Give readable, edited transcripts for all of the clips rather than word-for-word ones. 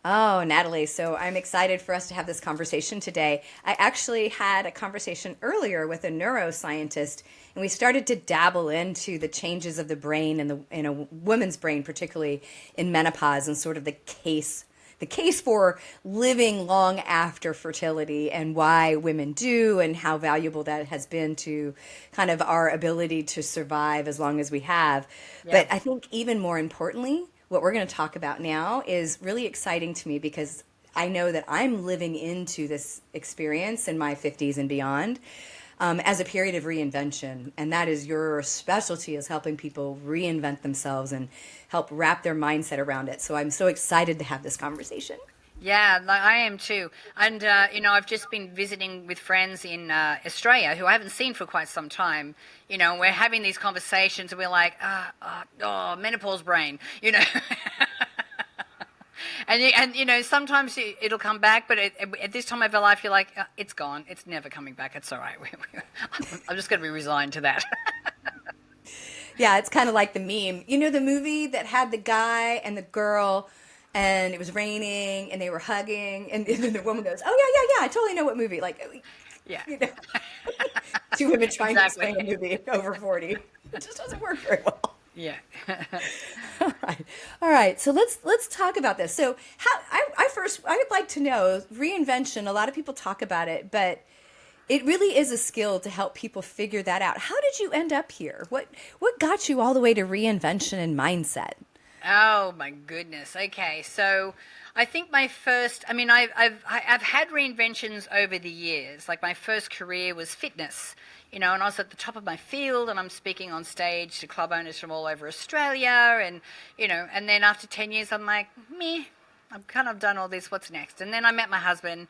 Oh, Natalie, so I'm excited for us to have this conversation today. I actually had a conversation earlier with a neuroscientist, and we started to dabble into the changes of the brain and in a woman's brain, particularly in menopause, and sort of the case for living long after fertility and why women do and how valuable that has been to kind of our ability to survive as long as we have. Yeah. But I think even more importantly, what we're going to talk about now is really exciting to me because I know that I'm living into this experience in my 50s and beyond as a period of reinvention. And that is your specialty, is helping people reinvent themselves and help wrap their mindset around it. So I'm so excited to have this conversation. Yeah, like I am too. And, I've just been visiting with friends in Australia who I haven't seen for quite some time. We're having these conversations and we're like, oh, menopause brain, and sometimes it'll come back, but at this time of our life, you're like, it's gone. It's never coming back. It's all right. I'm just going to be resigned to that. Yeah, it's kind of like the meme. You know, the movie that had the guy and the girl, and it was raining, and they were hugging, and then the woman goes, "Oh yeah, yeah, yeah, I totally know what movie." Like, Yeah, you know, two women trying to exactly. explain a movie over 40. It just doesn't work very well. Yeah. All right, all right. So let's talk about this. So I would like to know reinvention. A lot of people talk about it, but it really is a skill to help people figure that out. How did you end up here? What got you all the way to reinvention and mindset? Oh my goodness. Okay, so I think my first. I mean, I've had reinventions over the years. Like my first career was fitness, and I was at the top of my field, and I'm speaking on stage to club owners from all over Australia, and then after 10 years, I'm like, me, I've kind of done all this. What's next? And then I met my husband,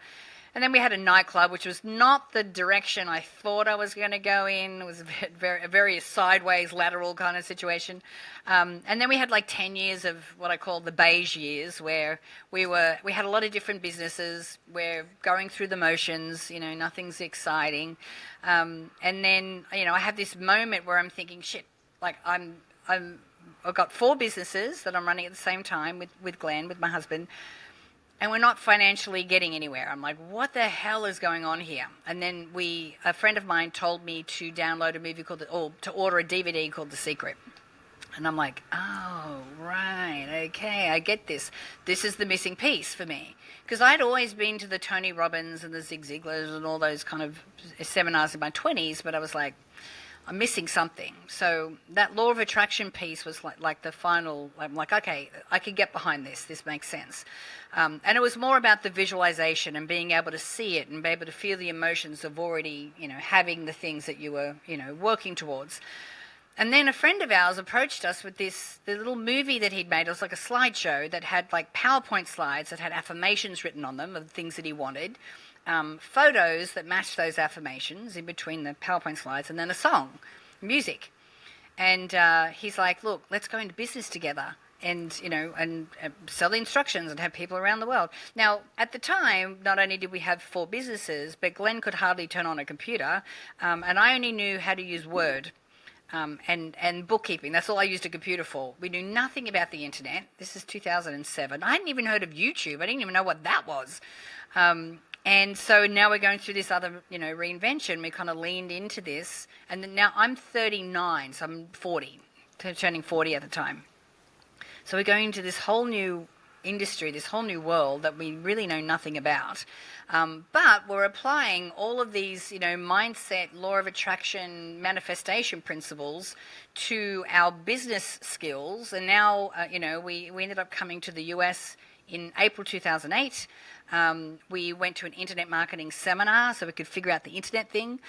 and then we had a nightclub, which was not the direction I thought I was going to go in. It was a very sideways, lateral kind of situation. And then we had like 10 years of what I call the beige years, where we had a lot of different businesses. We're going through the motions, nothing's exciting. And then, I have this moment where I'm thinking, shit, like I've got four businesses that I'm running at the same time with Glenn, with my husband, and we're not financially getting anywhere. I'm like, what the hell is going on here? And then a friend of mine told me to download a movie or to order a DVD called The Secret. And I'm like, oh, right, okay, I get this. This is the missing piece for me. Because I'd always been to the Tony Robbins and the Zig Ziglars and all those kind of seminars in my 20s, but I was like, I'm missing something. So that law of attraction piece was like the final. I'm like, okay, I can get behind this. This makes sense. And it was more about the visualization and being able to see it and be able to feel the emotions of already, having the things that you were, working towards. And then a friend of ours approached us with the little movie that he'd made. It was like a slideshow that had like PowerPoint slides that had affirmations written on them of the things that he wanted, photos that matched those affirmations in between the PowerPoint slides, and then a song, music. And he's like, look, let's go into business together and, and sell the instructions and have people around the world. Now, at the time, not only did we have four businesses, but Glenn could hardly turn on a computer, and I only knew how to use Word. And bookkeeping. That's all I used a computer for. We knew nothing about the internet. This is 2007. I hadn't even heard of YouTube. I didn't even know what that was. And so now we're going through this other, reinvention. We kind of leaned into this. And then now I'm 39, so I'm 40, turning 40 at the time. So we're going into this whole new industry, this whole new world that we really know nothing about. But we're applying all of these, mindset, law of attraction, manifestation principles to our business skills. And now, we ended up coming to the US in April 2008. We went to an internet marketing seminar so we could figure out the internet thing.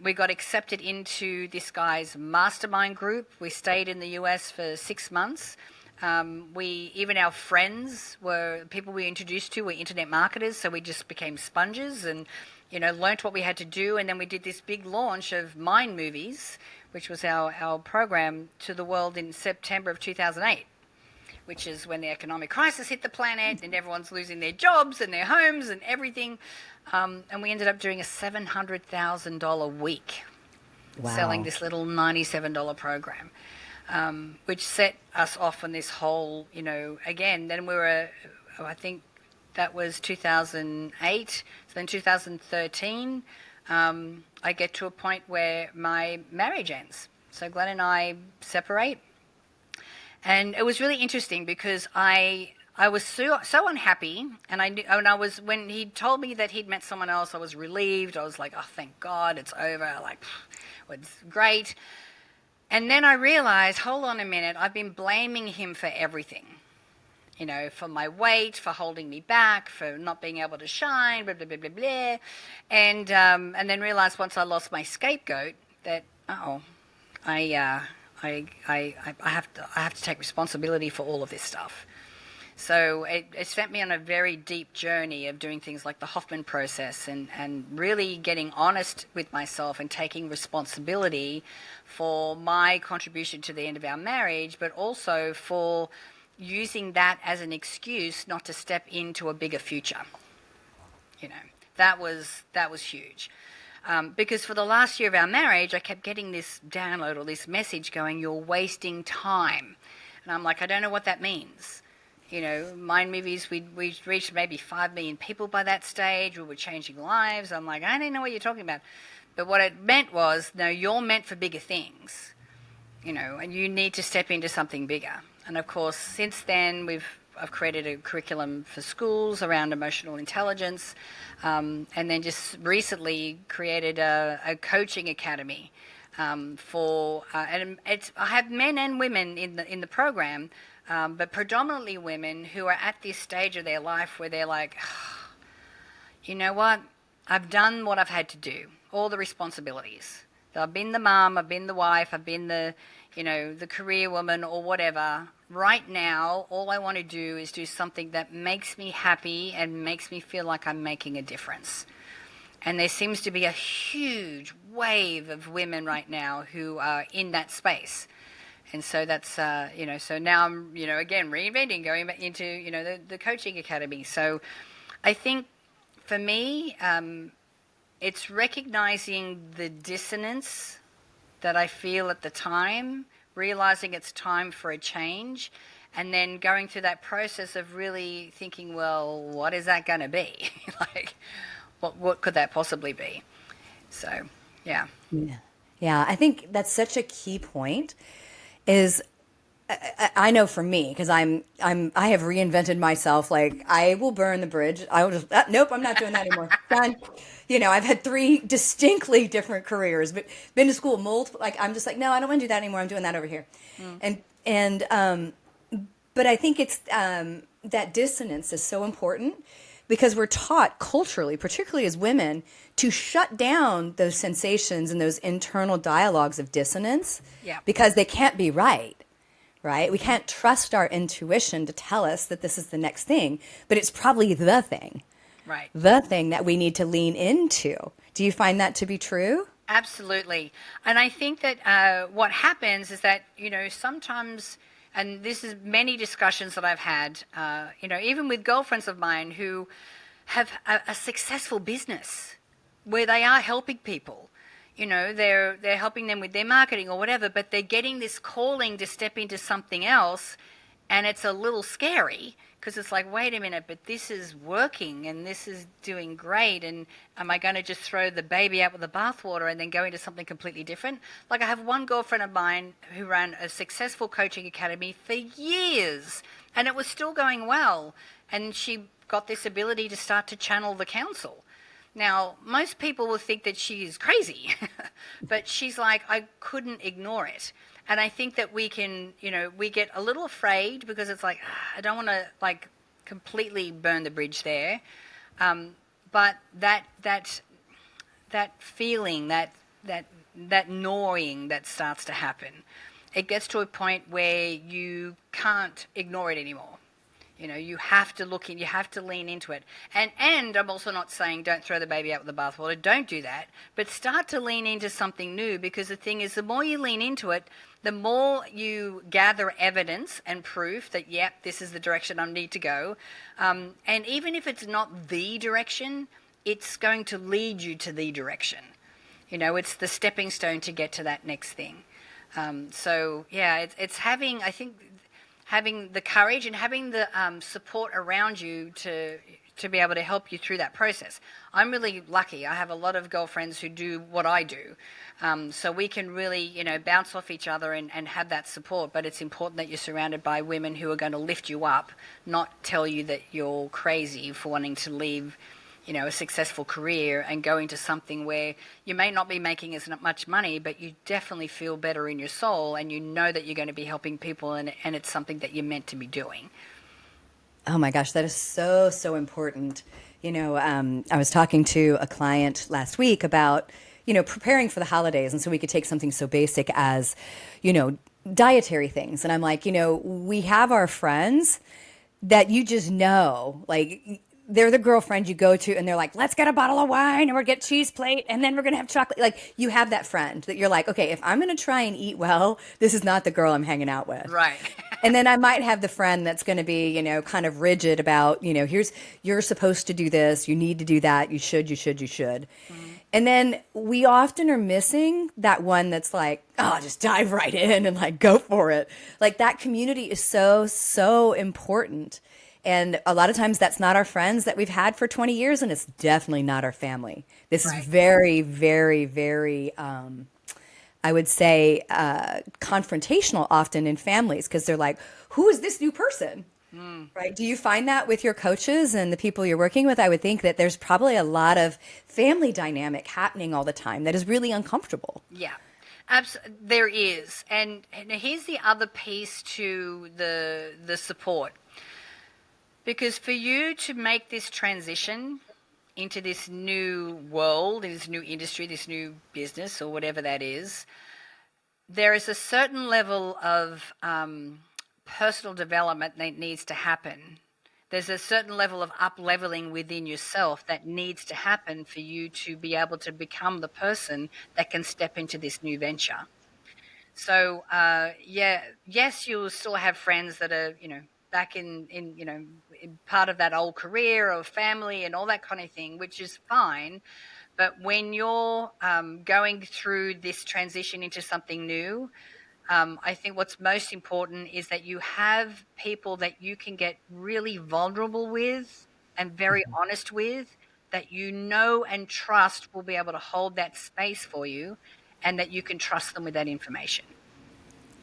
We got accepted into this guy's mastermind group. We stayed in the US for 6 months. Even our friends were people we introduced to were internet marketers, so we just became sponges and, learnt what we had to do. And then we did this big launch of Mind Movies, which was our program to the world in September of 2008, which is when the economic crisis hit the planet and everyone's losing their jobs and their homes and everything. And we ended up doing a $700,000 week selling Wow. this little $97 program. which set us off on this whole, again, then I think that was 2008. So then 2013, I get to a point where my marriage ends. So Glenn and I separate. And it was really interesting because I was so unhappy, and when he told me that he'd met someone else, I was relieved. I was like, oh, thank God, it's over. Like, it's great. And then I realized, hold on a minute, I've been blaming him for everything. For my weight, for holding me back, for not being able to shine, blah, blah, blah, blah, blah. And then realized once I lost my scapegoat that, I have to take responsibility for all of this stuff. So it sent me on a very deep journey of doing things like the Hoffman process and really getting honest with myself and taking responsibility for my contribution to the end of our marriage, but also for using that as an excuse not to step into a bigger future. That was huge. Because for the last year of our marriage, I kept getting this download or this message going, you're wasting time. And I'm like, I don't know what that means. Mind movies, we reached maybe 5 million people by that stage. We were changing lives. I'm like, I don't know what you're talking about. But what it meant was, no, you're meant for bigger things, and you need to step into something bigger. And of course, since then, I've created a curriculum for schools around emotional intelligence, and then just recently created a coaching academy and I have men and women in the program, but predominantly women who are at this stage of their life where they're like, you know what, I've done what I've had to do, all the responsibilities. So I've been the mom, I've been the wife, I've been the career woman or whatever. Right now, all I want to do is do something that makes me happy and makes me feel like I'm making a difference. And there seems to be a huge wave of women right now who are in that space. And so that's, so now I'm, again, reinventing, going back into, the coaching academy. So I think for me, it's recognizing the dissonance that I feel at the time, realizing it's time for a change, and then going through that process of really thinking, well, what is that going to be? Like, what could that possibly be? So, yeah. Yeah, I think that's such a key point. I know for me, because I have reinvented myself. Like, I will burn the bridge. I will just, nope, I'm not doing that anymore. Done. I've had 3 distinctly different careers, but been to school multiple, like, I'm just like, no, I don't want to do that anymore. I'm doing that over here. But I think it's, that dissonance is so important because we're taught culturally, particularly as women, to shut down those sensations and those internal dialogues of dissonance because they can't be right. Right? We can't trust our intuition to tell us that this is the next thing, but it's probably the thing. Right. The thing that we need to lean into. Do you find that to be true? Absolutely. And I think that what happens is that, sometimes, and this is many discussions that I've had, even with girlfriends of mine who have a successful business where they are helping people. They're helping them with their marketing or whatever, but they're getting this calling to step into something else, and it's a little scary because it's like, wait a minute, but this is working and this is doing great, and am I going to just throw the baby out with the bathwater and then go into something completely different? Like, I have one girlfriend of mine who ran a successful coaching academy for years, and it was still going well, and she got this ability to start to channel the council. Now, most people will think that she is crazy, but she's like, I couldn't ignore it. And I think that we can, we get a little afraid because it's like, I don't want to like completely burn the bridge there. But that feeling, that gnawing that starts to happen, it gets to a point where you can't ignore it anymore. You have to look in, you have to lean into it. And I'm also not saying don't throw the baby out with the bathwater, don't do that, but start to lean into something new, because the thing is, the more you lean into it, the more you gather evidence and proof that, yep, this is the direction I need to go. And even if it's not the direction, it's going to lead you to the direction. It's the stepping stone to get to that next thing. So yeah, it's having, I think, having the courage and having the support around you to be able to help you through that process. I'm really lucky. I have a lot of girlfriends who do what I do. So we can really, bounce off each other and have that support. But it's important that you're surrounded by women who are going to lift you up, not tell you that you're crazy for wanting to leave, a successful career and go into something where you may not be making as much money, but you definitely feel better in your soul, and you know that you're going to be helping people, and it's something that you're meant to be doing. Oh my gosh, that is so, so important. I was talking to a client last week about, preparing for the holidays. And so we could take something so basic as, dietary things. And I'm like, we have our friends that you just know, like, they're the girlfriend you go to and they're like, let's get a bottle of wine and we'll get cheese plate and then we're going to have chocolate. Like, you have that friend that you're like, okay, if I'm going to try and eat well, this is not the girl I'm hanging out with. Right. And then I might have the friend that's going to be, kind of rigid about, you're supposed to do this, you need to do that, you should. Mm-hmm. And then we often are missing that one that's like, oh, just dive right in and like go for it. Like, that community is so, so important. And a lot of times that's not our friends that we've had for 20 years, and it's definitely not our family. This is very, very, very, I would say, confrontational often in families, because they're like, who is this new person? Right? Do you find that with your coaches and the people you're working with? I would think that there's probably a lot of family dynamic happening all the time that is really uncomfortable. Yeah. There is. And here's the other piece to the support. Because for you to make this transition into this new world, this new industry, this new business, or whatever that is, there is a certain level of personal development that needs to happen. There's a certain level of up-leveling within yourself that needs to happen for you to be able to become the person that can step into this new venture. So, yes, you'll still have friends that are, back in part of that old career or family and all that kind of thing, which is fine. But when you're going through this transition into something new, I think what's most important is that you have people that you can get really vulnerable with and very honest with, that you know and trust will be able to hold that space for you, and that you can trust them with that information.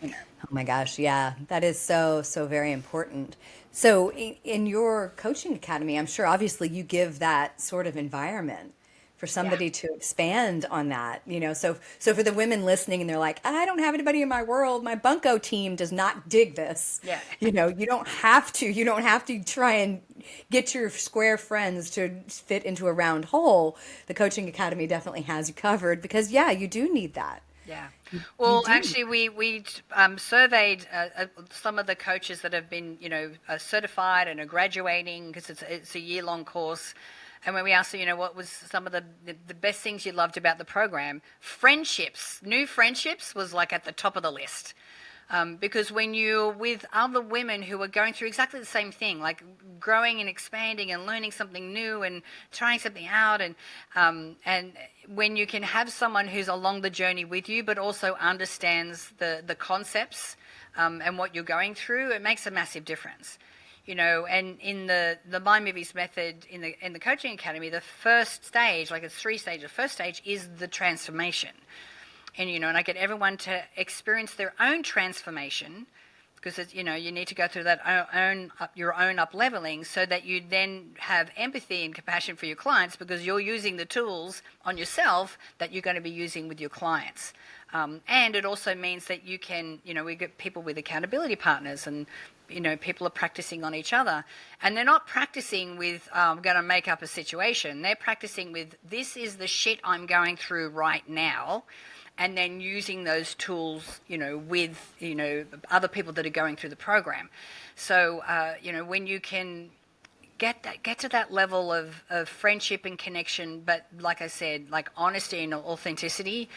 Oh my gosh, yeah, that is so, so very important. So, in your coaching academy, I'm sure obviously you give that sort of environment for Yeah. somebody to expand on that, So for the women listening and they're like, I don't have anybody in my world, my bunco team does not dig this. Yeah. You don't have to try and get your square friends to fit into a round hole. The coaching academy definitely has you covered because, yeah, you do need that. Yeah. You Well, do. actually, we surveyed some of the coaches that have been, certified and are graduating, because it's a year-long course. And when we asked them, what was some of the best things you loved about the program, new friendships was like at the top of the list. Because when you're with other women who are going through exactly the same thing, like growing and expanding and learning something new and trying something out, and when you can have someone who's along the journey with you, but also understands the concepts and what you're going through, it makes a massive difference. And in the Mind Movies method in the coaching academy, the first stage, like it's 3 stages, the first stage is the transformation. And I get everyone to experience their own transformation, because you need to go through that your own up leveling, so that you then have empathy and compassion for your clients, because you're using the tools on yourself that you're going to be using with your clients. And it also means that you can, we get people with accountability partners, and people are practicing on each other, and they're not practicing with I'm going to make up a situation. They're practicing with, this is the shit I'm going through right now, and then using those tools, with, other people that are going through the program. So, when you can get to that level of friendship and connection, but like I said, like honesty and authenticity,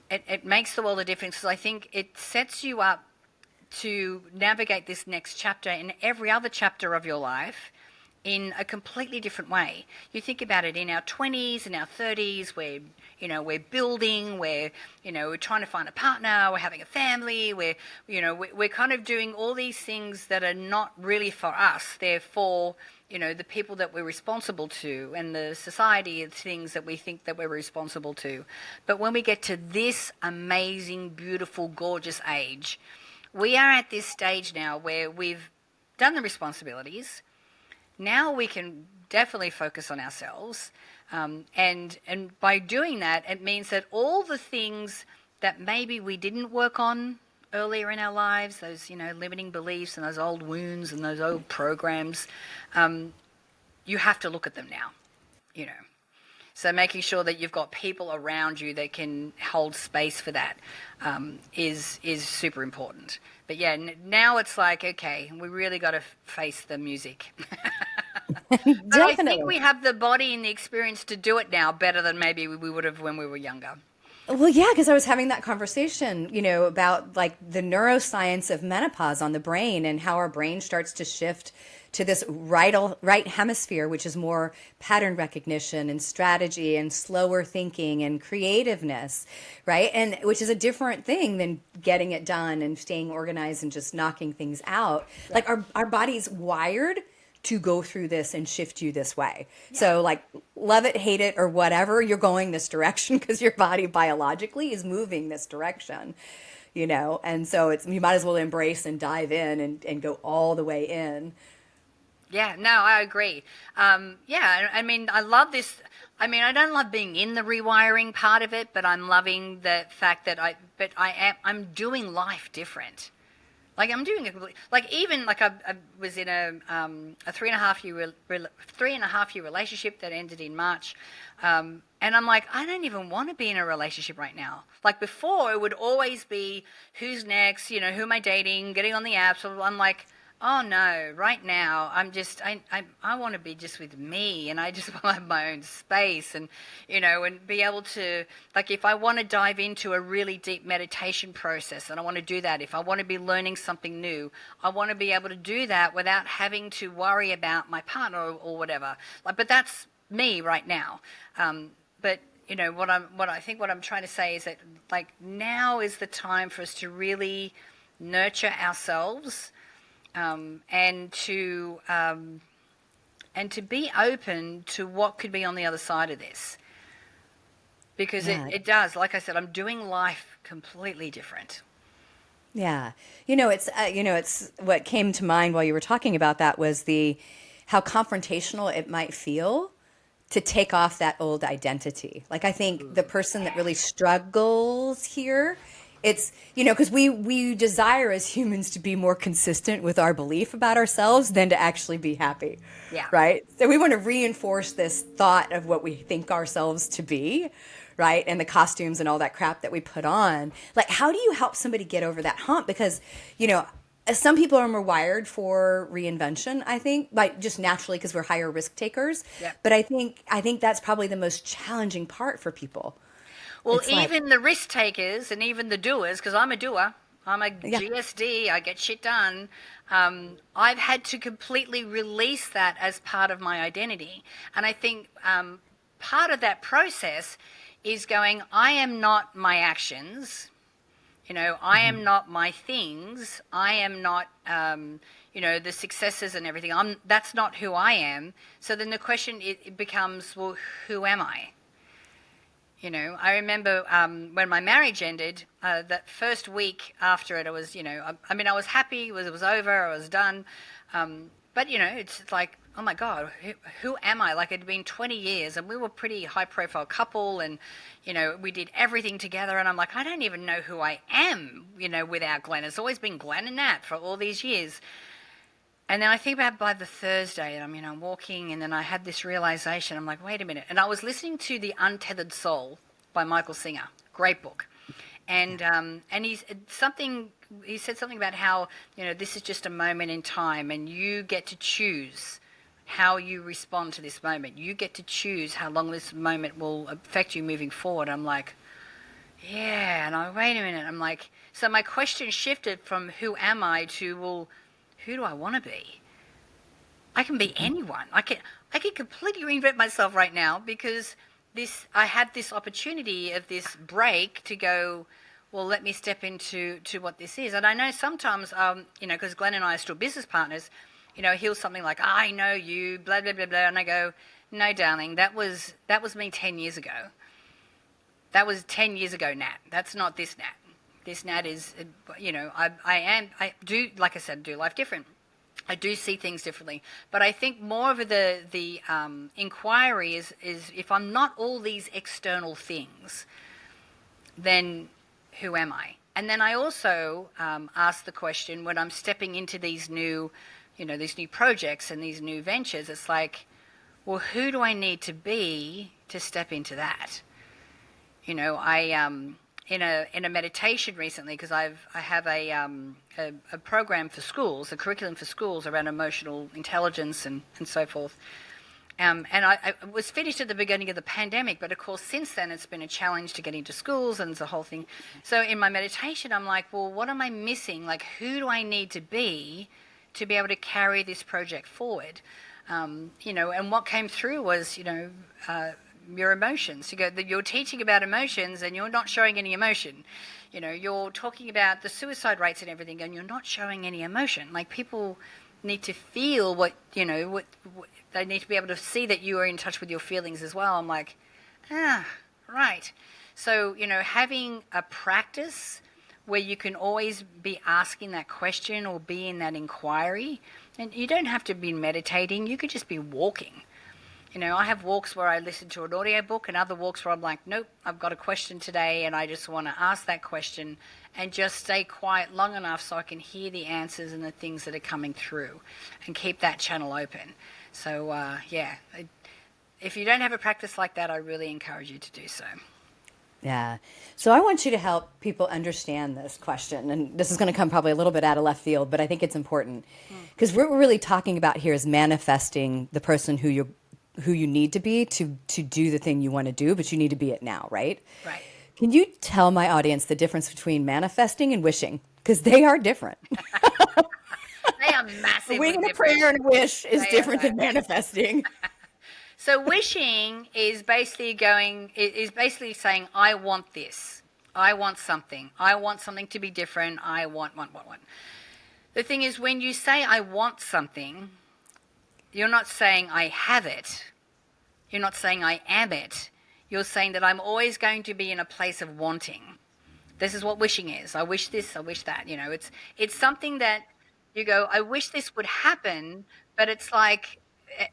it makes the world of difference. So I think it sets you up to navigate this next chapter and every other chapter of your life in a completely different way. You think about it in our 20s, in our 30s, we're building, we're trying to find a partner, we're having a family, we're kind of doing all these things that are not really for us. They're for, the people that we're responsible to and the society of things that we think that we're responsible to. But when we get to this amazing, beautiful, gorgeous age, we are at this stage now where we've done the responsibilities. Now we can definitely focus on ourselves. And by doing that, it means that all the things that maybe we didn't work on earlier in our lives, those, limiting beliefs and those old wounds and those old programs, you have to look at them now. So making sure that you've got people around you that can hold space for that is super important. But yeah, now it's like, okay, we really got to face the music. But I think we have the body and the experience to do it now better than maybe we would have when we were younger. Well, yeah, because I was having that conversation, about like the neuroscience of menopause on the brain and how our brain starts to shift to this right hemisphere, which is more pattern recognition and strategy and slower thinking and creativeness, right? And which is a different thing than getting it done and staying organized and just knocking things out. Yeah. Like our body's wired to go through this and shift you this way. Yeah. So like love it, hate it, or whatever, you're going this direction because your body biologically is moving this direction, and so you might as well embrace and dive in and go all the way in. Yeah, no, I agree. Yeah, I mean, I love this. I mean, I don't love being in the rewiring part of it, but I'm loving the fact that I'm doing life different. Like I'm doing I was in a 3.5 year relationship that ended in March, and I'm like, I don't even want to be in a relationship right now. Like before, it would always be who's next, who am I dating, getting on the apps. So I'm like, oh no, right now I want to be just with me, and I just want to have my own space, and and be able to, like, if I want to dive into a really deep meditation process, and I want to do that, if I want to be learning something new, I want to be able to do that without having to worry about my partner or whatever. Like, but that's me right now. But what I'm trying to say is that, like, now is the time for us to really nurture ourselves. And to be open to what could be on the other side of this, because it does. Like I said, I'm doing life completely different. Yeah, it's what came to mind while you were talking about that was how confrontational it might feel to take off that old identity. Like I think the person that really struggles here. It's, because we desire as humans to be more consistent with our belief about ourselves than to actually be happy. Yeah. Right? So we want to reinforce this thought of what we think ourselves to be, right? And the costumes and all that crap that we put on. Like, how do you help somebody get over that hump? Because, some people are more wired for reinvention, I think, like just naturally because we're higher risk takers. Yeah. But I think that's probably the most challenging part for people. Well, even the risk takers and even the doers, because I'm a doer, I'm a GSD, I get shit done. I've had to completely release that as part of my identity. And I think part of that process is going, I am not my actions. I am not my things. I am not, the successes and everything. That's not who I am. So then the question it becomes, well, who am I? I remember when my marriage ended, that first week after it, I was, I was happy, it was over, I was done. But, it's like, oh my God, who am I? Like, it had been 20 years and we were a pretty high profile couple and, we did everything together. And I'm like, I don't even know who I am, without Glenn. It's always been Glenn and Nat for all these years. And then I think about by the Thursday, and I'm walking, and then I had this realization. I'm like, wait a minute. And I was listening to The Untethered Soul by Michael Singer. Great book. And he said something about how, this is just a moment in time, and you get to choose how you respond to this moment. You get to choose how long this moment will affect you moving forward. I'm like, yeah. And wait a minute. I'm like, so my question shifted from who am I to, well, who do I want to be? I can be anyone. I can completely reinvent myself right now because I had this opportunity of this break to go, well, let me step into what this is. And I know sometimes, because Glenn and I are still business partners, he'll something like, I know you, blah, blah, blah, blah. And I go, no, darling, that was me 10 years ago. That was 10 years ago, Nat. That's not this Nat. This Nat is, I do, like I said, do life different. I do see things differently, but I think more of the inquiry is if I'm not all these external things, then who am I? And then I also ask the question when I'm stepping into these new projects and these new ventures. It's like, well, who do I need to be to step into that? I in a meditation recently, because I have a program for schools, a curriculum for schools around emotional intelligence and so forth. And I was finished at the beginning of the pandemic, but of course since then it's been a challenge to get into schools and it's a whole thing. So in my meditation, I'm like, well, what am I missing? Like, who do I need to be able to carry this project forward? And what came through was, your emotions. You're teaching about emotions and you're not showing any emotion. You're talking about the suicide rates and everything and you're not showing any emotion. Like, people need to feel what they need to be able to see that you are in touch with your feelings as well. I'm like, right. So, having a practice where you can always be asking that question or be in that inquiry, and you don't have to be meditating, you could just be walking. I have walks where I listen to an audiobook and other walks where I'm like, nope, I've got a question today and I just want to ask that question and just stay quiet long enough so I can hear the answers and the things that are coming through and keep that channel open. So, if you don't have a practice like that, I really encourage you to do so. Yeah. So I want you to help people understand this question. And this is going to come probably a little bit out of left field, but I think it's important because what we're really talking about here is manifesting the person who you need to be to do the thing you want to do, but you need to be it now, right? Right. Can you tell my audience the difference between manifesting and wishing? Because they are different. They are massively Wing and a different. prayer and a wish is different than manifesting. So wishing is basically saying, I want this. I want something. I want something to be different. I want. The thing is, when you say I want something, you're not saying I have it. You're not saying I am it. You're saying that I'm always going to be in a place of wanting. This is what wishing is. I wish this, I wish that. It's something that you go, I wish this would happen, but it's like,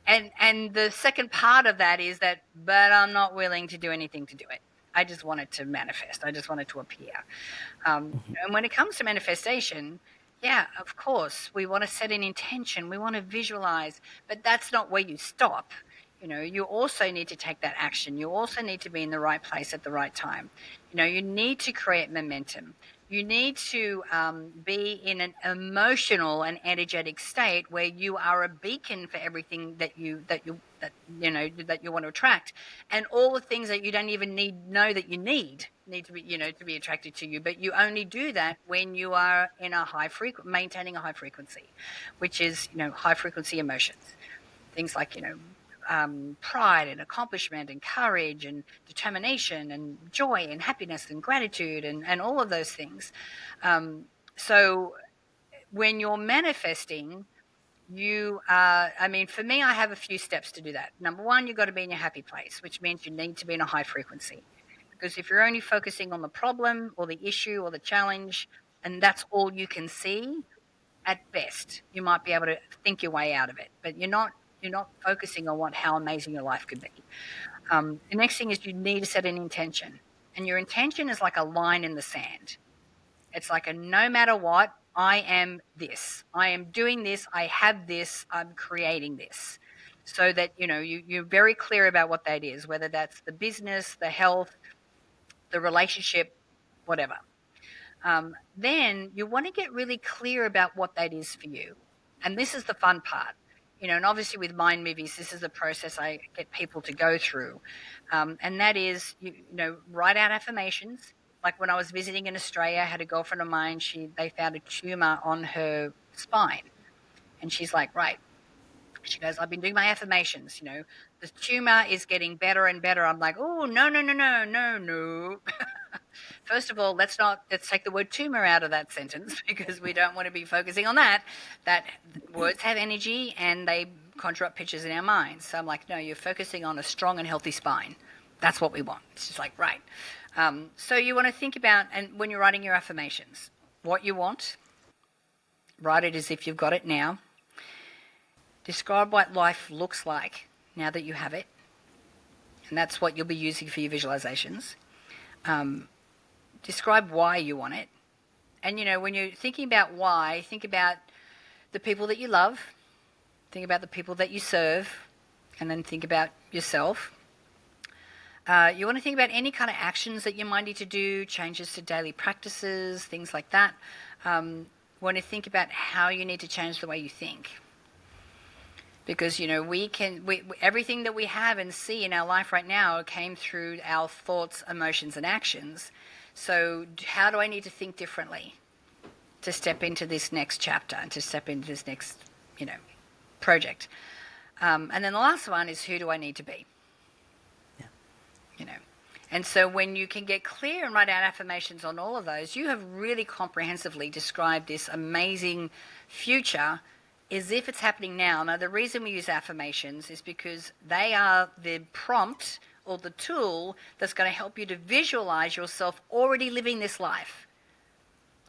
and the second part of that is that, but I'm not willing to do anything to do it. I just want it to manifest. I just want it to appear. And when it comes to manifestation, yeah, of course, we want to set an intention. We want to visualize, but that's not where you stop. You also need to take that action. You also need to be in the right place at the right time. You need to create momentum. You need to be in an emotional and energetic state where you are a beacon for everything that you want to attract, and all the things that you don't even know that you need to be to be attracted to you. But you only do that when you are in a maintaining a high frequency, which is high frequency emotions, things like pride and accomplishment and courage and determination and joy and happiness and gratitude and all of those things. So when you're manifesting, for me, I have a few steps to do that. Number one, you've got to be in your happy place, which means you need to be in a high frequency. Because if you're only focusing on the problem or the issue or the challenge, and that's all you can see, at best, you might be able to think your way out of it, but you're not focusing on how amazing your life could be. The next thing is you need to set an intention, and your intention is like a line in the sand. It's like a no matter what, I am this, I am doing this, I have this, I'm creating this, so that you're very clear about what that is, whether that's the business, the health, the relationship, whatever. Then you want to get really clear about what that is for you. And this is the fun part. And obviously with mind movies, this is the process I get people to go through. And that is, write out affirmations. Like when I was visiting in Australia, I had a girlfriend of mine, they found a tumor on her spine. And she's like, right, She goes, I've been doing my affirmations, the tumor is getting better and better. I'm like, oh, no, no, no, no, no, no. First of all, let's take the word tumor out of that sentence because we don't want to be focusing on that. That words have energy and they conjure up pictures in our minds. So I'm like, no, you're focusing on a strong and healthy spine. That's what we want. It's just like, right. So you want to think about, and when you're writing your affirmations, what you want, write it as if you've got it now. Describe what life looks like now that you have it. And that's what you'll be using for your visualizations. Describe why you want it. And, when you're thinking about why, think about the people that you love. Think about the people that you serve. And then think about yourself. You want to think about any kind of actions that you might need to do, changes to daily practices, things like that. Want to think about how you need to change the way you think. Because, everything that we have and see in our life right now came through our thoughts, emotions, and actions. So how do I need to think differently to step into this next chapter and to step into this next, project? And then the last one is, who do I need to be? Yeah. And so when you can get clear and write out affirmations on all of those, you have really comprehensively described this amazing future as if it's happening now. Now, the reason we use affirmations is because they are the prompt or the tool that's going to help you to visualize yourself already living this life,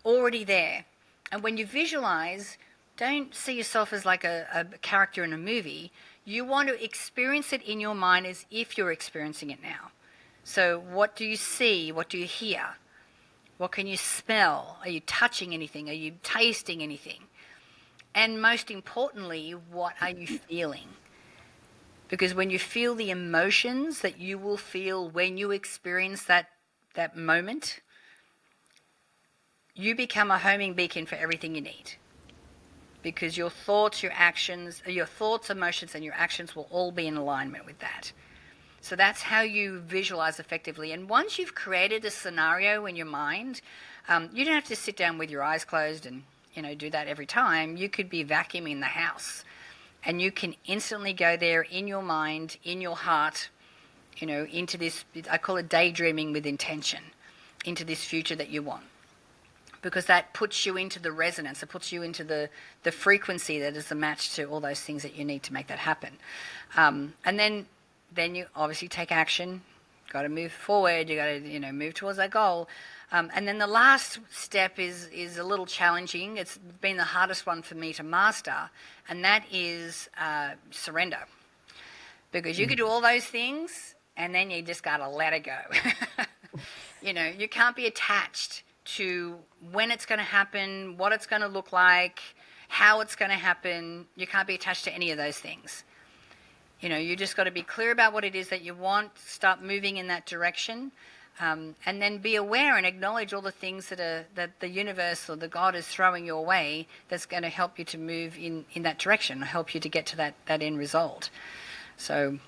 already there. And when you visualize, don't see yourself as like a character in a movie. You want to experience it in your mind as if you're experiencing it now. So what do you see? What do you hear? What can you smell? Are you touching anything? Are you tasting anything? And most importantly, what are you feeling? Because when you feel the emotions that you will feel when you experience that moment, you become a homing beacon for everything you need. Because your thoughts, emotions, and your actions will all be in alignment with that. So that's how you visualize effectively. And once you've created a scenario in your mind, you don't have to sit down with your eyes closed and do that every time. You could be vacuuming the house and you can instantly go there in your mind, in your heart, into this, I call it daydreaming with intention, into this future that you want. Because that puts you into the resonance, it puts you into the frequency that is a match to all those things that you need to make that happen. And then you obviously take action, got to move forward, you got to move towards that goal. And then the last step is a little challenging. It's been the hardest one for me to master, and that is surrender. Because you could do all those things, and then you just got to let it go. You can't be attached to when it's going to happen, what it's going to look like, how it's going to happen. You can't be attached to any of those things. You just got to be clear about what it is that you want, start moving in that direction. And then be aware and acknowledge all the things that the universe or the God is throwing your way that's going to help you to move in that direction, help you to get to that end result. So,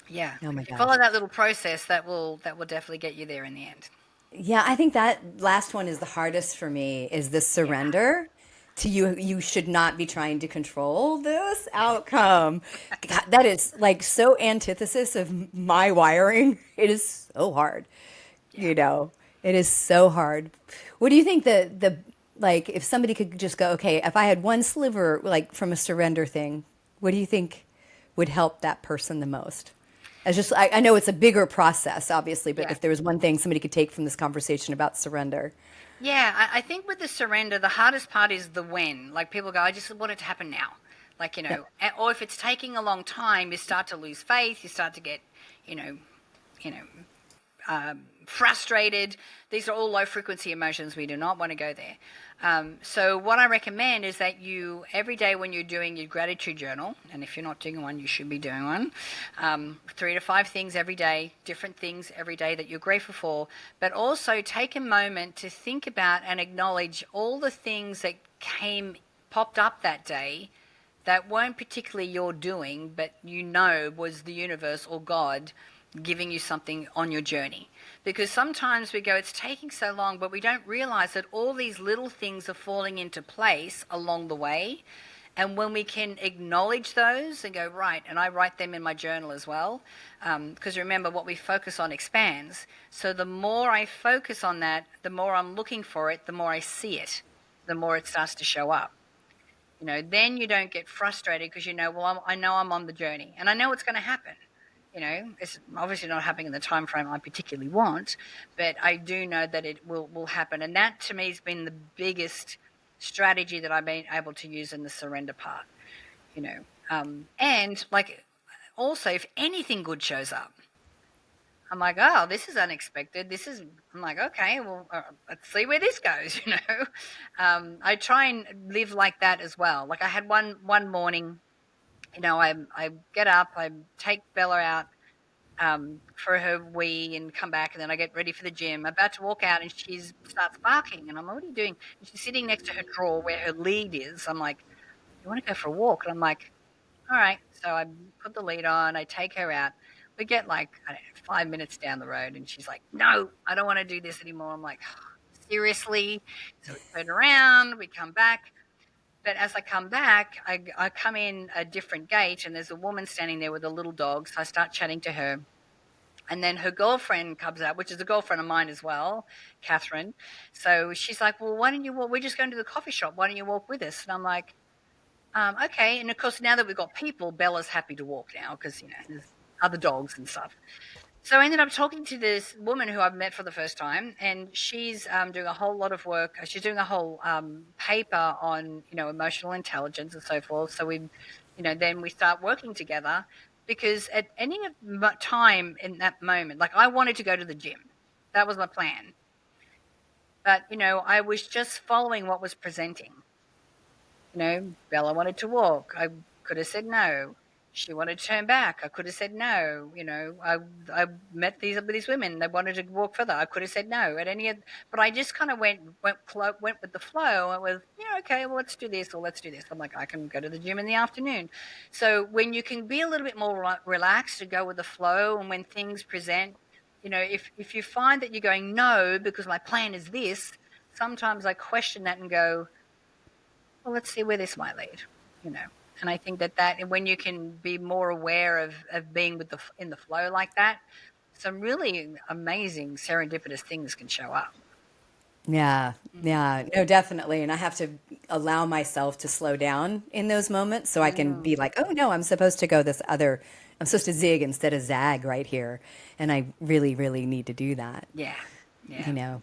yeah, Oh my gosh. Follow that little process. That will definitely get you there in the end. Yeah, I think that last one is the hardest for me, is the surrender to you. You should not be trying to control this outcome. God, that is like so antithesis of my wiring. It is so hard. It is so hard. What do you think the like, if somebody could just go, okay, if I had one sliver like from a surrender thing, what do you think would help that person the most? As just, I know it's a bigger process, obviously, but if there was one thing somebody could take from this conversation about surrender. Yeah, I think with the surrender, the hardest part is the when. Like people go, I just want it to happen now. Like, or if it's taking a long time, you start to lose faith, you start to get, frustrated. These are all low frequency emotions. We do not want to go there. So what I recommend is that you, every day when you're doing your gratitude journal, and if you're not doing one, you should be doing one, 3 to 5 things every day, different things every day that you're grateful for, but also take a moment to think about and acknowledge all the things that popped up that day that weren't particularly your doing, but was the universe or God giving you something on your journey. Because sometimes we go, it's taking so long, but we don't realize that all these little things are falling into place along the way. And when we can acknowledge those and go, right, and I write them in my journal as well, because remember, what we focus on expands. So the more I focus on that, the more I'm looking for it, the more I see it, the more it starts to show up. Then you don't get frustrated because I know I'm on the journey and I know it's going to happen. It's obviously not happening in the time frame I particularly want, but I do know that it will happen. And that to me has been the biggest strategy that I've been able to use in the surrender part. And like also, if anything good shows up, I'm like, oh, this is unexpected. I'm like, okay, well, let's see where this goes. I try and live like that as well. Like I had one morning, I get up, I take Bella out for her wee and come back, and then I get ready for the gym. I'm about to walk out, and she starts barking, and I'm like, what are you doing? And she's sitting next to her drawer where her lead is. I'm like, you want to go for a walk? And I'm like, all right. So I put the lead on. I take her out. We get like, I don't know, 5 minutes down the road, and she's like, no, I don't want to do this anymore. I'm like, seriously? So we turn around, we come back. But as I come back, I come in a different gate, and there's a woman standing there with a little dog. So I start chatting to her. And then her girlfriend comes out, which is a girlfriend of mine as well, Catherine. So she's like, well, why don't you walk? We're just going to the coffee shop. Why don't you walk with us? And I'm like, okay. And of course, now that we've got people, Bella's happy to walk now because, there's other dogs and stuff. So I ended up talking to this woman who I've met for the first time, and she's doing a whole lot of work. She's doing a whole paper on, emotional intelligence and so forth. So then we start working together because at any time in that moment, like I wanted to go to the gym. That was my plan. But, I was just following what was presenting. Bella wanted to walk. I could have said no. She wanted to turn back. I could have said no. I met these women. They wanted to walk further. I could have said no but I just kind of went with the flow. I was, okay, well, let's do this or let's do this. I'm like, I can go to the gym in the afternoon. So when you can be a little bit more relaxed to go with the flow, and when things present, if you find that you're going no because my plan is this, sometimes I question that and go, well, let's see where this might lead, And I think that when you can be more aware of being in the flow like that, some really amazing serendipitous things can show up. Yeah, yeah, no, definitely. And I have to allow myself to slow down in those moments so I can be like, oh no, I'm supposed to go I'm supposed to zig instead of zag right here. And I really, really need to do that. Yeah. Yeah.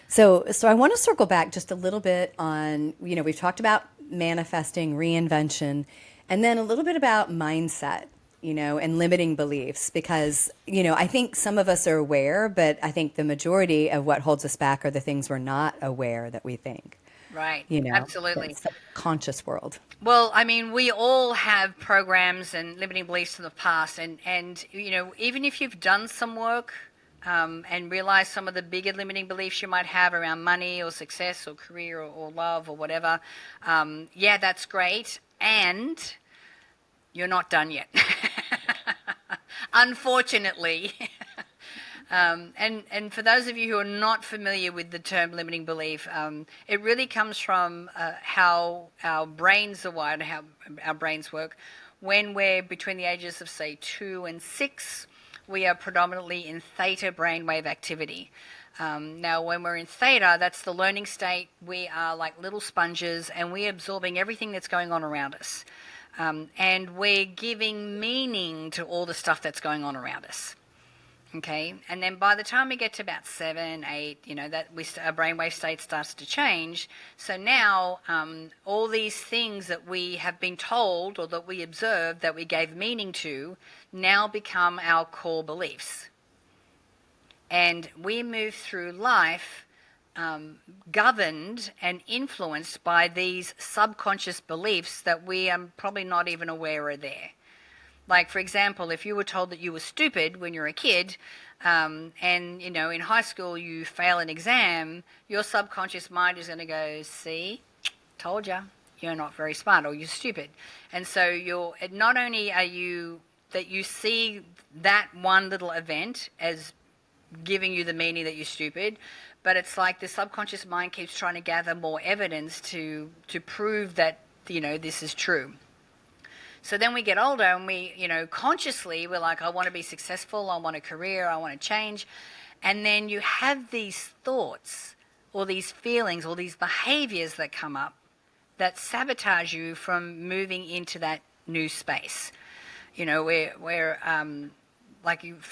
So I want to circle back just a little bit on, we've talked about manifesting, reinvention, and then a little bit about mindset, and limiting beliefs, because, I think some of us are aware, but I think the majority of what holds us back are the things we're not aware that we think. Right. Absolutely. That subconscious world. Well, I mean, we all have programs and limiting beliefs from the past, and even if you've done some work, and realize some of the bigger limiting beliefs you might have around money or success or career or love or whatever. Yeah, that's great. And you're not done yet. Unfortunately. And for those of you who are not familiar with the term limiting belief, it really comes from how our brains are wired, how our brains work. When we're between the ages of, say, 2 and 6, we are predominantly in theta brainwave activity. Now, when we're in theta, that's the learning state. We are like little sponges, and we're absorbing everything that's going on around us. And we're giving meaning to all the stuff that's going on around us. Okay, and then by the time we get to about 7, 8, our brainwave state starts to change. So now all these things that we have been told or that we observed that we gave meaning to now become our core beliefs. And we move through life governed and influenced by these subconscious beliefs that we are probably not even aware are there. Like, for example, if you were told that you were stupid when you were a kid, and, in high school you fail an exam, your subconscious mind is going to go, see, told you, you're not very smart or you're stupid. And so not only are you, that you see that one little event as giving you the meaning that you're stupid, but it's like the subconscious mind keeps trying to gather more evidence to prove that this is true. So then we get older and we, consciously we're like, I want to be successful, I want a career, I want to change. And then you have these thoughts or these feelings or these behaviors that come up that sabotage you from moving into that new space. For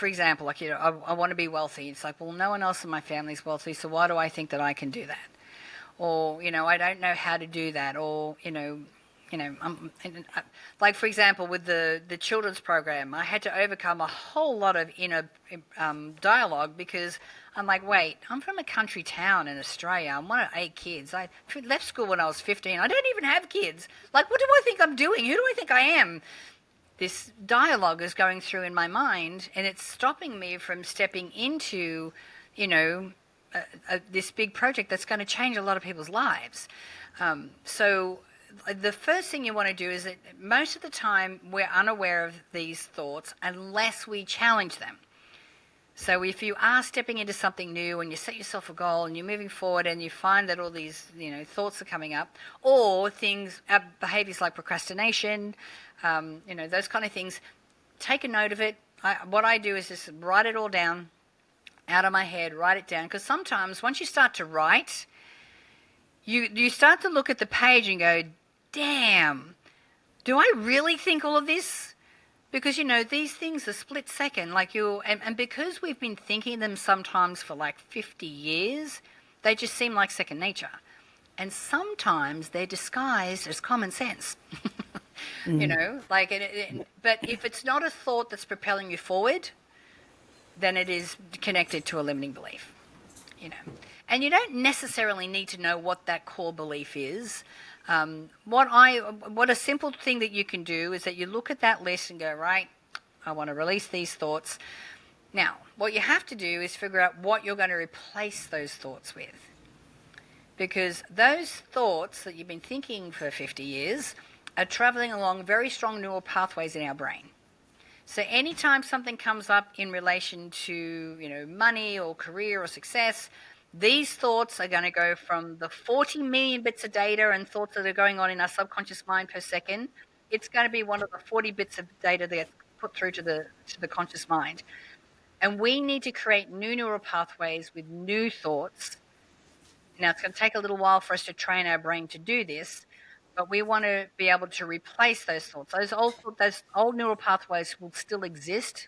example, I want to be wealthy. It's like, well, no one else in my family is wealthy, so why do I think that I can do that? Or, I don't know how to do that. Or, like, for example, with the children's program, I had to overcome a whole lot of inner dialogue, because I'm like, wait, I'm from a country town in Australia. I'm one of 8 kids. I left school when I was 15. I don't even have kids. Like, what do I think I'm doing? Who do I think I am? This dialogue is going through in my mind, and it's stopping me from stepping into, this big project that's going to change a lot of people's lives. So the first thing you want to do is that most of the time we're unaware of these thoughts unless we challenge them. So if you are stepping into something new and you set yourself a goal and you're moving forward and you find that all these thoughts are coming up, or behaviors like procrastination, those kind of things, take a note of it. What I do is just write it all down out of my head, write it down, because sometimes once you start to write, you start to look at the page and go, damn, do I really think all of this? Because, these things are split second, and because we've been thinking them sometimes for like 50 years, they just seem like second nature. And sometimes they're disguised as common sense. But if it's not a thought that's propelling you forward, then it is connected to a limiting belief, And you don't necessarily need to know what that core belief is. What a simple thing that you can do is that you look at that list and go, right, I want to release these thoughts. Now, what you have to do is figure out what you're going to replace those thoughts with. Because those thoughts that you've been thinking for 50 years are traveling along very strong neural pathways in our brain. So anytime something comes up in relation to, money or career or success, these thoughts are going to go from the 40 million bits of data and thoughts that are going on in our subconscious mind per second. It's going to be one of the 40 bits of data that gets put through to the conscious mind. And we need to create new neural pathways with new thoughts. Now, it's going to take a little while for us to train our brain to do this, but we want to be able to replace those thoughts. Those old neural pathways will still exist,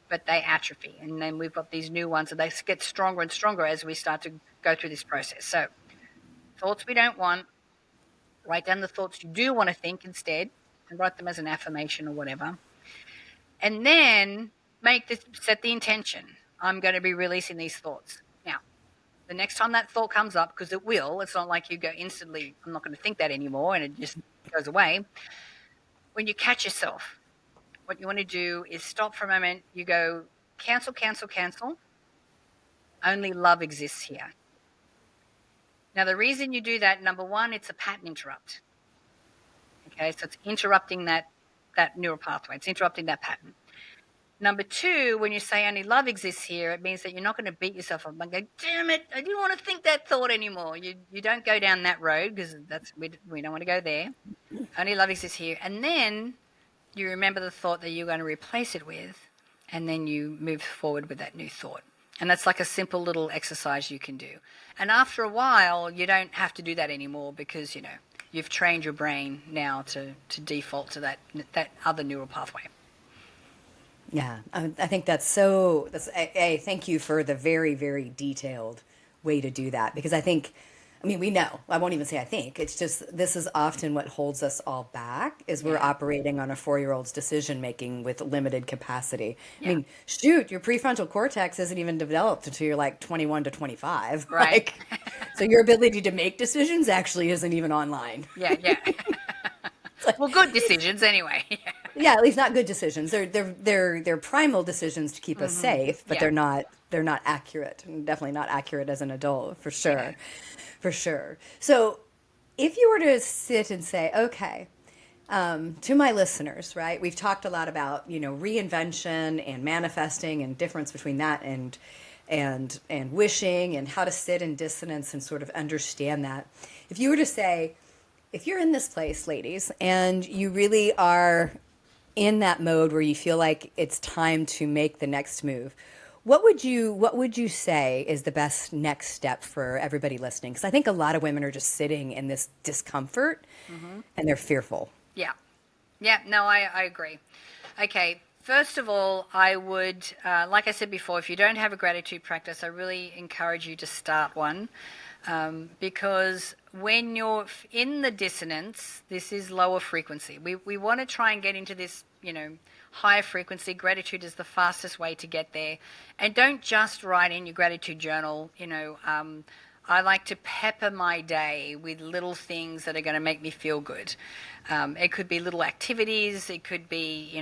but they atrophy. And then we've got these new ones, and they get stronger and stronger as we start to go through this process. So thoughts we don't want, write down the thoughts you do want to think instead, and write them as an affirmation or whatever. And then set the intention. I'm going to be releasing these thoughts. Now, the next time that thought comes up, because it will, it's not like you go instantly, I'm not going to think that anymore, and it just goes away. When you catch yourself, what you want to do is stop for a moment. You go, cancel, cancel, cancel. Only love exists here. Now, the reason you do that, number one, it's a pattern interrupt. Okay, so it's interrupting that neural pathway. It's interrupting that pattern. Number two, when you say only love exists here, it means that you're not going to beat yourself up and go, damn it, I didn't want to think that thought anymore. You don't go down that road, because we don't want to go there. Only love exists here. And then you remember the thought that you're going to replace it with, and then you move forward with that new thought. And that's like a simple little exercise you can do. And after a while, you don't have to do that anymore, because, you've trained your brain now to default to that other neural pathway. Yeah, I think thank you for the very, very detailed way to do that, because we know, I won't even say I think, it's just, this is often what holds us all back, is we're operating on a 4-year-old's decision making with limited capacity. Yeah. I mean, shoot, your prefrontal cortex isn't even developed until you're like 21 to 25. Right. So your ability to make decisions actually isn't even online. Yeah. Well, good decisions anyway. Yeah, at least not good decisions. They're primal decisions to keep us safe, but they're not accurate. Definitely not accurate as an adult, for sure. Yeah. For sure. So if you were to sit and say, okay, to my listeners, right, we've talked a lot about, reinvention and manifesting and difference between that and wishing, and how to sit in dissonance and sort of understand that. If you were to say, if you're in this place, ladies, and you really are in that mode where you feel like it's time to make the next move, what would you say is the best next step for everybody listening? Because I think a lot of women are just sitting in this discomfort and they're fearful. Yeah. Yeah, no, I agree. Okay, first of all, I would, like I said before, if you don't have a gratitude practice, I really encourage you to start one. Because when you're in the dissonance, this is lower frequency. We want to try and get into this, higher frequency. Gratitude is the fastest way to get there. And don't just write in your gratitude journal, I like to pepper my day with little things that are going to make me feel good. It could be little activities. It could be,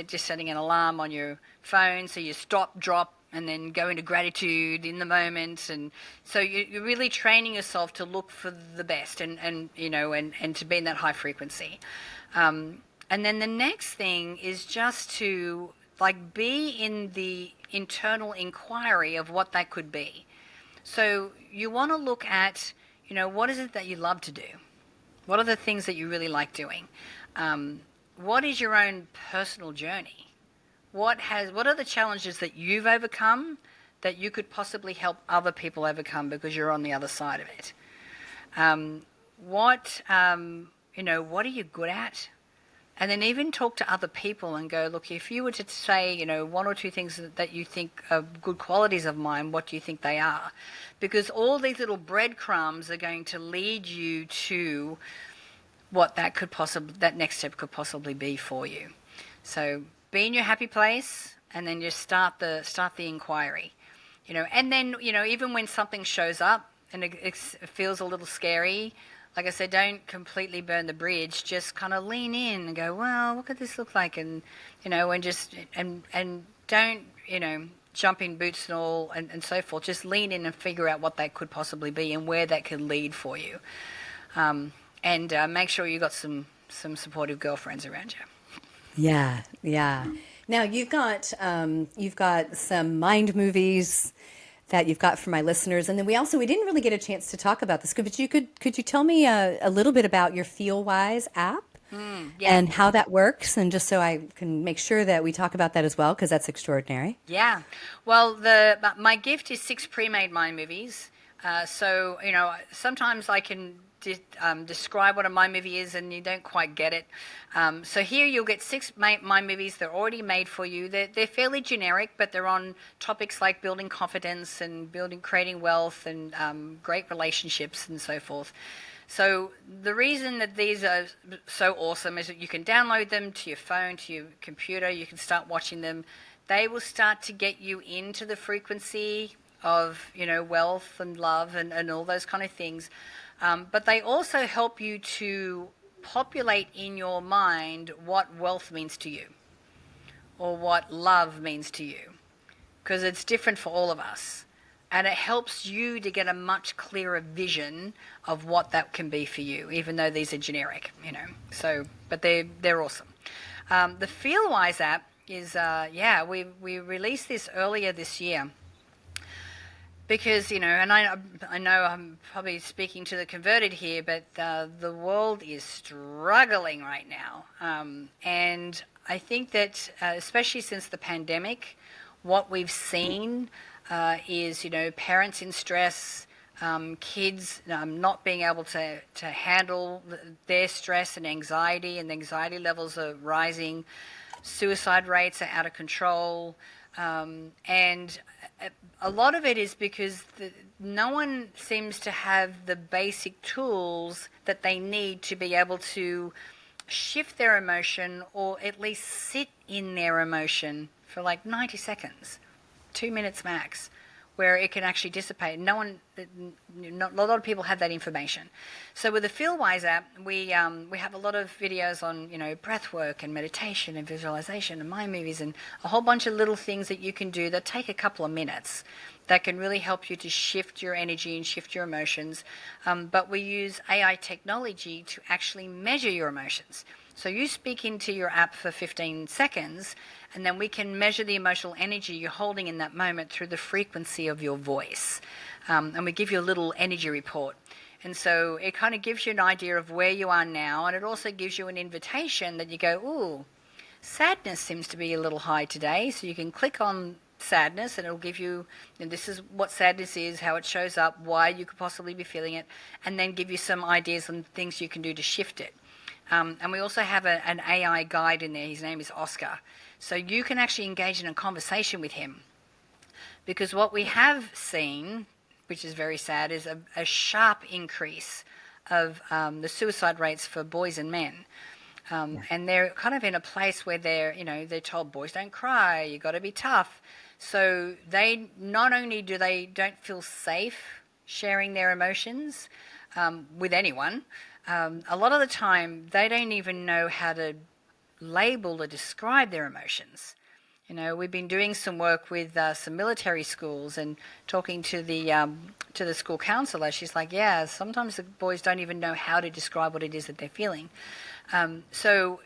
just setting an alarm on your phone so you stop, drop, and then go into gratitude in the moment. And so you're really training yourself to look for the best and to be in that high frequency. And then the next thing is just to be in the internal inquiry of what that could be. So you want to look at, what is it that you love to do? What are the things that you really like doing? What is your own personal journey? What are the challenges that you've overcome that you could possibly help other people overcome because you're on the other side of it? What are you good at? And then even talk to other people and go, look, if you were to say, one or two things that you think are good qualities of mine, what do you think they are? Because all these little breadcrumbs are going to lead you to what that next step could possibly be for you. So be in your happy place, and then just start the inquiry. And then, even when something shows up and it feels a little scary, like I said, don't completely burn the bridge. Just kind of lean in and go, well, what could this look like? And, and don't, jump in boots and all and so forth. Just lean in and figure out what that could possibly be and where that could lead for you. And make sure you've got some supportive girlfriends around you. Yeah, yeah. Now you've got some mind movies that you've got for my listeners, and then we didn't really get a chance to talk about this. Could you tell me a little bit about your FeelWise app and how that works, and just so I can make sure that we talk about that as well, because that's extraordinary. Yeah. Well, my gift is 6 pre-made mind movies. So sometimes I can describe what a mind movie is and you don't quite get it. So here you'll get 6 mind movies. They're already made for you. They're fairly generic, but they're on topics like building confidence and creating wealth and great relationships and so forth. So the reason that these are so awesome is that you can download them to your phone, to your computer. You can start watching them. They will start to get you into the frequency of wealth and love and all those kind of things. But they also help you to populate in your mind what wealth means to you or what love means to you, because it's different for all of us. And it helps you to get a much clearer vision of what that can be for you, even though these are generic, So, but they're awesome. The FeelWise app is, we released this earlier this year. Because, and I know I'm probably speaking to the converted here, but the world is struggling right now. And I think that, especially since the pandemic, what we've seen is, parents in stress, kids not being able to handle their stress and anxiety, and the anxiety levels are rising. Suicide rates are out of control. And a lot of it is because no one seems to have the basic tools that they need to be able to shift their emotion, or at least sit in their emotion for 90 seconds, 2 minutes max, where it can actually dissipate. Not a lot of people have that information. So with the FeelWise app, we have a lot of videos on breath work and meditation and visualization and mind movies and a whole bunch of little things that you can do that take a couple of minutes that can really help you to shift your energy and shift your emotions. But we use AI technology to actually measure your emotions. So you speak into your app for 15 seconds, and then we can measure the emotional energy you're holding in that moment through the frequency of your voice. And we give you a little energy report. And so it kind of gives you an idea of where you are now, and it also gives you an invitation that you go, ooh, sadness seems to be a little high today. So you can click on sadness and it'll give you, and this is what sadness is, how it shows up, why you could possibly be feeling it, and then give you some ideas on things you can do to shift it. And we also have an AI guide in there. His name is Oscar. So you can actually engage in a conversation with him. Because what we have seen, which is very sad, is a sharp increase of the suicide rates for boys and men. And they're kind of in a place where they're told, boys don't cry, you got to be tough. So they not only don't feel safe sharing their emotions with anyone, a lot of the time they don't even know how to label or describe their emotions. We've been doing some work with some military schools and talking to the school counselor. She's like, yeah, sometimes the boys don't even know how to describe what it is that they're feeling. So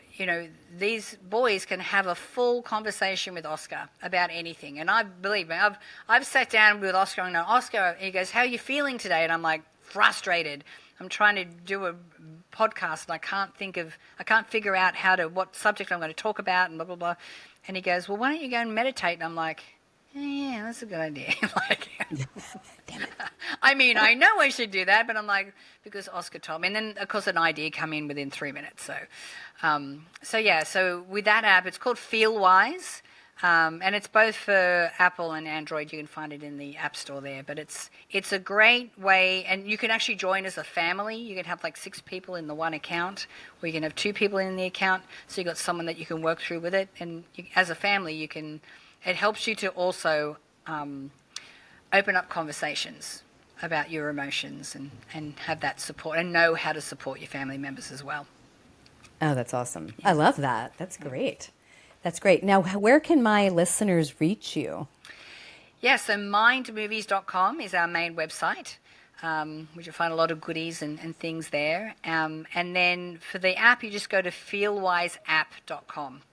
these boys can have a full conversation with Oscar about anything. And believe me, I've sat down with Oscar and Oscar, he goes, how are you feeling today? And I'm like, frustrated. I'm trying to do a podcast and I can't figure out what subject I'm going to talk about and blah, blah, blah. And he goes, well, why don't you go and meditate? And I'm like, yeah, that's a good idea. I mean, I know I should do that, but I'm like, because Oscar told me. And then, of course, an idea come in within 3 minutes. So with that app, it's called FeelWise. And it's both for Apple and Android. You can find it in the App Store there. But it's a great way, and you can actually join as a family. You can have like 6 people in the one account, or you can have 2 people in the account. So you've got someone that you can work through with it. And as a family, it helps you to also open up conversations about your emotions and have that support and know how to support your family members as well. Oh, that's awesome. I love that. That's great. That's great. Now, where can my listeners reach you? Yeah, so mindmovies.com is our main website, which you'll find a lot of goodies and things there. And then for the app, you just go to feelwiseapp.com.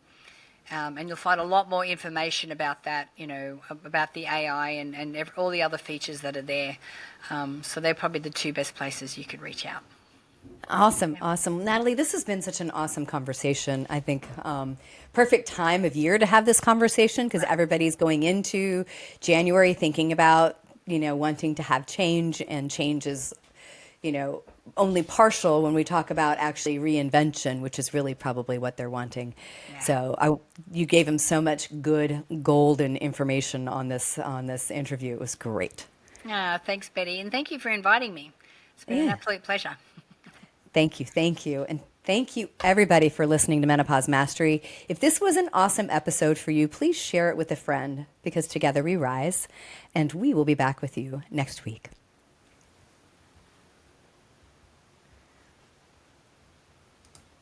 And you'll find a lot more information about that, about the AI and all the other features that are there. So they're probably the 2 best places you could reach out. Awesome. Natalie, this has been such an awesome conversation. I think perfect time of year to have this conversation because everybody's going into January thinking about, wanting to have change, and change is, only partial when we talk about actually reinvention, which is really probably what they're wanting. Yeah. So you gave them so much good golden information on this interview. It was great. Thanks, Betty. And thank you for inviting me. It's been an absolute pleasure. Thank you. And thank you, everybody, for listening to Menopause Mastery. If this was an awesome episode for you, please share it with a friend because together we rise, and we will be back with you next week.